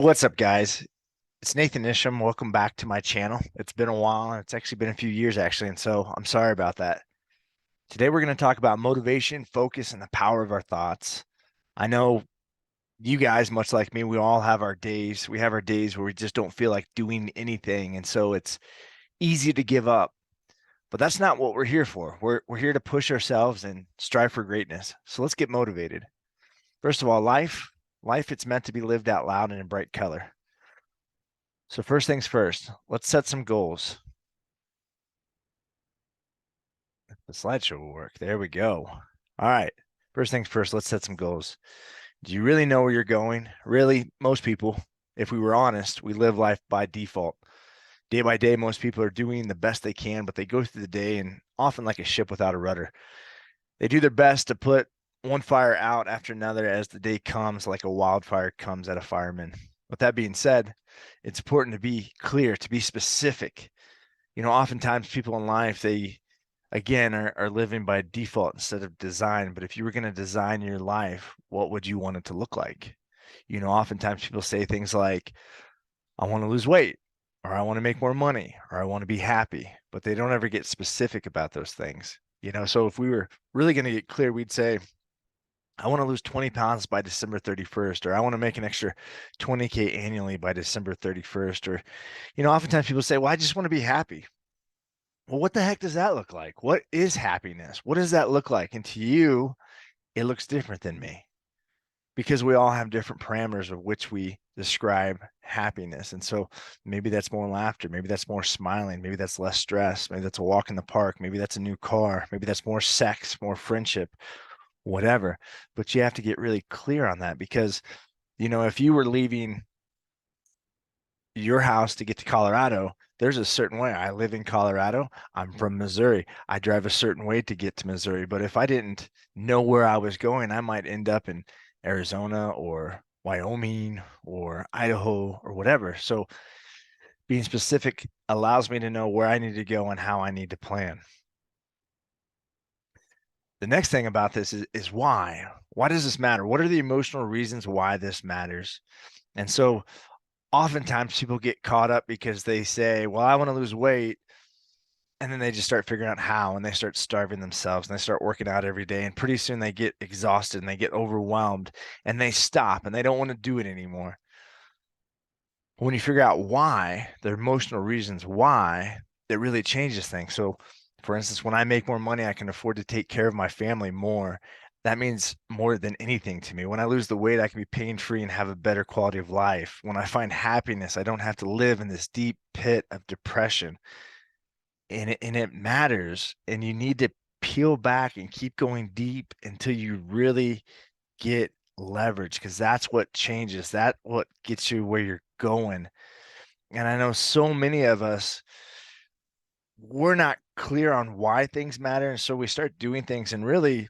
What's up, guys? It's Nathan Isham. Welcome back to my channel. It's been a while. It's actually been a few years, actually, and so I'm sorry about that. Today, we're going to talk about motivation, focus, and the power of our thoughts. I know you guys, much like me, we all have our days. We have our days where we just don't feel like doing anything, and so it's easy to give up. But that's not what we're here for. We're here to push ourselves and strive for greatness. So let's get motivated. First of all, life, it's meant to be lived out loud and in bright color. So first things first, let's set some goals. The slideshow will work. There we go. All right. First things first, let's set some goals. Do you really know where you're going? Really, most people, if we were honest, we live life by default. Day by day, most people are doing the best they can, but they go through the day and often like a ship without a rudder. They do their best to put one fire out after another as the day comes, like a wildfire comes at a fireman. With that being said, it's important to be clear, to be specific. Oftentimes people in life, they again are living by default instead of design. But if you were going to design your life, what would you want it to look like? Oftentimes people say things like, I want to lose weight, or I want to make more money, or I want to be happy, but they don't ever get specific about those things. So if we were really going to get clear, we'd say, I want to lose 20 pounds by December 31st, or I want to make an extra 20K annually by December 31st. Or, oftentimes people say, well, I just want to be happy. Well, what the heck does that look like? What is happiness? What does that look like? And to you, it looks different than me because we all have different parameters of which we describe happiness. And so maybe that's more laughter. Maybe that's more smiling. Maybe that's less stress. Maybe that's a walk in the park. Maybe that's a new car. Maybe that's more sex, more friendship, whatever. But you have to get really clear on that because, if you were leaving your house to get to Colorado, there's a certain way. I live in Colorado. I'm from Missouri. I drive a certain way to get to Missouri. But if I didn't know where I was going, I might end up in Arizona or Wyoming or Idaho or whatever. So being specific allows me to know where I need to go and how I need to plan. The next thing about this is why. Why does this matter? What are the emotional reasons why this matters? And so oftentimes people get caught up because they say, well, I want to lose weight. And then they just start figuring out how, and they start starving themselves and they start working out every day. And pretty soon they get exhausted and they get overwhelmed and they stop and they don't want to do it anymore. When you figure out why, the emotional reasons why, it really changes things. So, for instance, when I make more money, I can afford to take care of my family more. That means more than anything to me. When I lose the weight, I can be pain free and have a better quality of life. When I find happiness, I don't have to live in this deep pit of depression. And it matters. And you need to peel back and keep going deep until you really get leverage because that's what changes. That what gets you where you're going. And I know so many of us, we're not clear on why things matter. And so we start doing things and really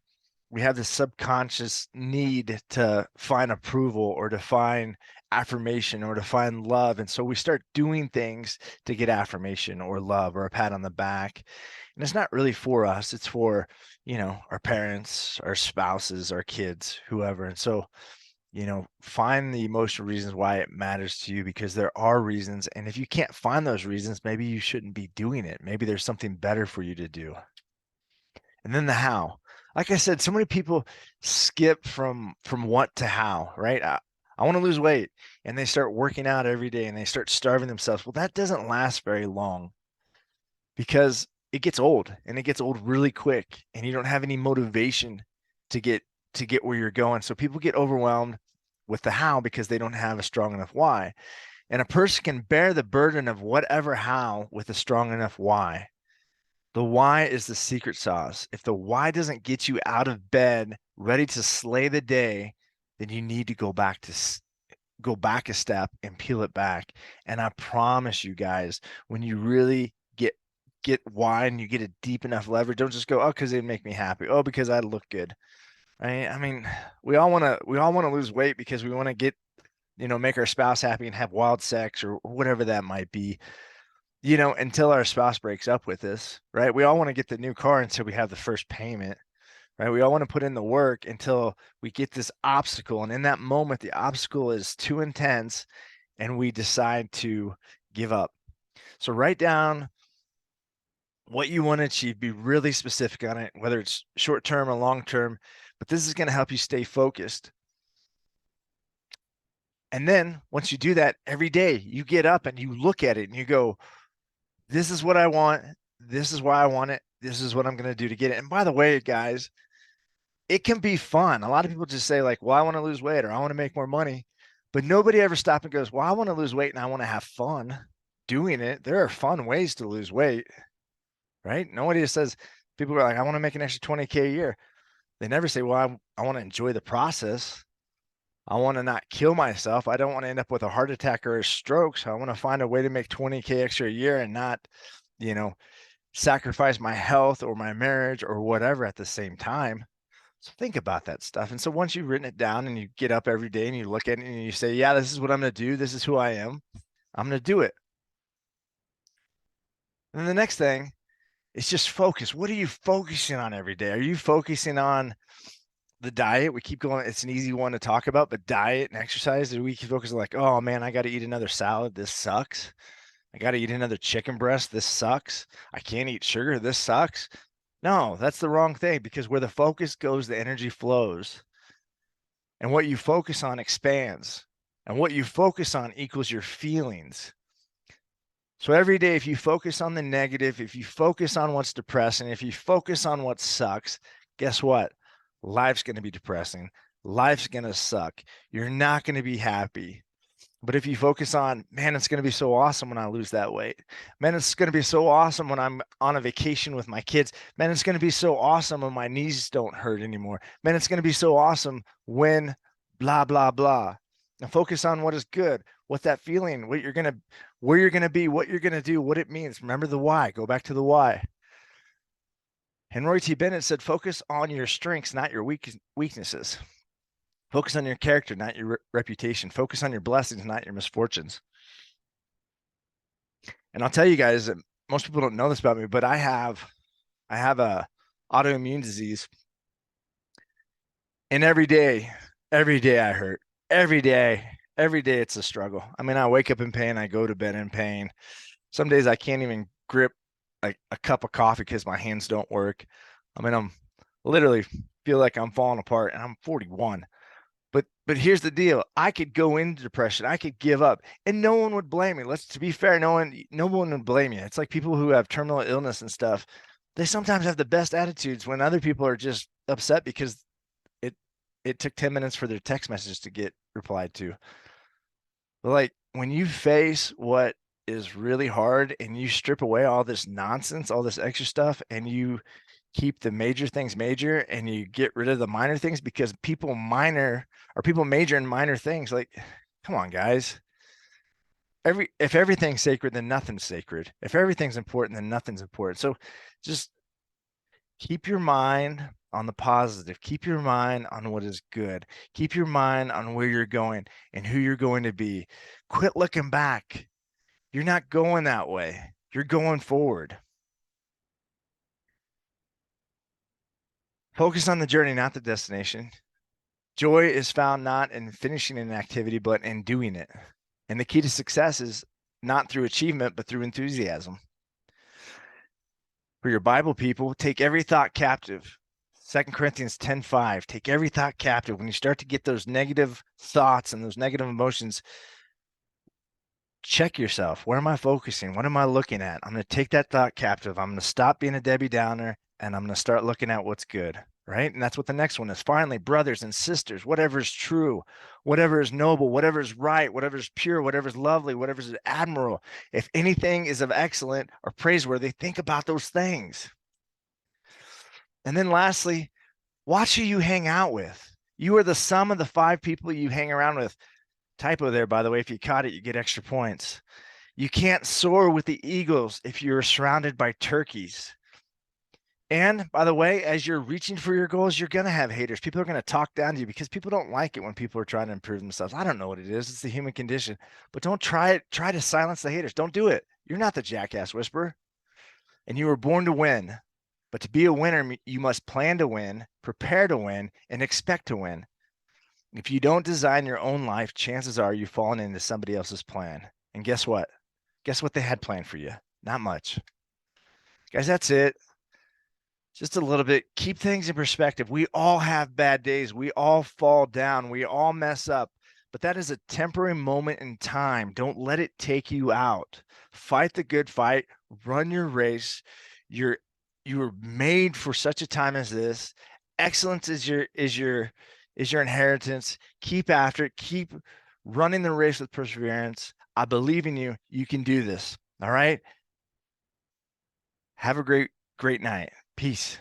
we have this subconscious need to find approval or to find affirmation or to find love. And so we start doing things to get affirmation or love or a pat on the back. And it's not really for us, it's for, our parents, our spouses, our kids, whoever. And so, find the emotional reasons why it matters to you because there are reasons. And if you can't find those reasons, maybe you shouldn't be doing it. Maybe there's something better for you to do. And then the how. Like I said, so many people skip from what to how, right? I want to lose weight and they start working out every day and they start starving themselves. Well, that doesn't last very long because it gets old and it gets old really quick and you don't have any motivation to get where you're going. So people get overwhelmed with the how because they don't have a strong enough why. And a person can bear the burden of whatever how with a strong enough why. The why is the secret sauce. If the why doesn't get you out of bed ready to slay the day, then you need to go back a step and peel it back. And I promise you guys, when you really get why and you get a deep enough leverage, don't just go, oh, because they make me happy. Oh, because I look good. Right? I mean, we all want to lose weight because we want to get, make our spouse happy and have wild sex or whatever that might be, until our spouse breaks up with us, right? We all want to get the new car until we have the first payment, right? We all want to put in the work until we get this obstacle. And in that moment, the obstacle is too intense and we decide to give up. So write down what you want to achieve, be really specific on it, whether it's short term or long term, but this is going to help you stay focused. And then once you do that every day, you get up and you look at it and you go, this is what I want. This is why I want it. This is what I'm going to do to get it. And by the way, guys, it can be fun. A lot of people just say like, well, I want to lose weight or I want to make more money, but nobody ever stops and goes, well, I want to lose weight and I want to have fun doing it. There are fun ways to lose weight, right? Nobody just says, people are like, I want to make an extra 20K a year. They never say, well, I want to enjoy the process. I want to not kill myself. I don't want to end up with a heart attack or a stroke. So I want to find a way to make 20K extra a year and not, sacrifice my health or my marriage or whatever at the same time. So think about that stuff. And so once you've written it down and you get up every day and you look at it and you say, yeah, this is what I'm going to do. This is who I am. I'm going to do it. And then the next thing is just focus. What are you focusing on every day? Are you focusing on the diet? We keep going. It's an easy one to talk about, but diet and exercise, we keep focusing like, oh man, I got to eat another salad. This sucks. I got to eat another chicken breast. This sucks. I can't eat sugar. This sucks. No, that's the wrong thing, because where the focus goes, the energy flows. And what you focus on expands. And what you focus on equals your feelings. So every day, if you focus on the negative, if you focus on what's depressing, if you focus on what sucks, guess what? Life's going to be depressing. Life's going to suck. You're not going to be happy. But if you focus on, man, it's going to be so awesome when I lose that weight. Man, it's going to be so awesome when I'm on a vacation with my kids. Man, it's going to be so awesome when my knees don't hurt anymore. Man, it's going to be so awesome when blah, blah, blah. And focus on what is good, what that feeling, where you're going to be, what you're going to do, what it means. Remember the why. Go back to the why. And Roy T. Bennett said, focus on your strengths, not your weaknesses. Focus on your character, not your reputation. Focus on your blessings, not your misfortunes. And I'll tell you guys, most people don't know this about me, but I have a autoimmune disease. And every day I hurt. Every day it's a struggle. I mean, I wake up in pain. I go to bed in pain. Some days I can't even grip like a cup of coffee because my hands don't work. I mean, I'm literally feel like I'm falling apart, and I'm 41. But here's the deal. I could go into depression. I could give up, and no one would blame me. To be fair, no one would blame you. It's like people who have terminal illness and stuff. They sometimes have the best attitudes when other people are just upset because it took 10 minutes for their text message to get replied to. But like when you face what is really hard and you strip away all this nonsense, all this extra stuff, and you keep the major things major and you get rid of the minor things, because people major in minor things. Like, come on, guys. If everything's sacred, then nothing's sacred. If everything's important, then nothing's important. So just keep your mind on the positive. Keep your mind on what is good. Keep your mind on where you're going and who you're going to be. Quit looking back. You're not going that way. You're going forward. Focus on the journey, not the destination. Joy is found not in finishing an activity, but in doing it. And the key to success is not through achievement, but through enthusiasm. For your Bible people, take every thought captive. 2 Corinthians 10:5. Take every thought captive. When you start to get those negative thoughts and those negative emotions, check yourself. Where am I focusing? What am I looking at? I'm going to take that thought captive. I'm going to stop being a Debbie Downer, and I'm going to start looking at what's good, right? And that's what the next one is. Finally, brothers and sisters, whatever is true, whatever is noble, whatever is right, whatever is pure, whatever is lovely, whatever is admirable, if anything is of excellent or praiseworthy, think about those things. And then lastly, watch who you hang out with. You are the sum of the 5 people you hang around with. Typo there, by the way. If you caught it, you get extra points. You can't soar with the eagles if you're surrounded by turkeys. And by the way, as you're reaching for your goals, you're going to have haters. People are going to talk down to you because people don't like it when people are trying to improve themselves. I don't know what it is. It's the human condition. But don't try to silence the haters. Don't do it. You're not the jackass whisperer. And you were born to win. But to be a winner, you must plan to win, prepare to win, and expect to win. If you don't design your own life, chances are you've fallen into somebody else's plan. And guess what? Guess what they had planned for you? Not much. Guys, that's it. Just a little bit. Keep things in perspective. We all have bad days. We all fall down. We all mess up. But that is a temporary moment in time. Don't let it take you out. Fight the good fight. Run your race. You were made for such a time as this. Excellence is your inheritance. Keep after it. Keep running the race with perseverance. I believe in you. You can do this. All right. Have a great night. Peace.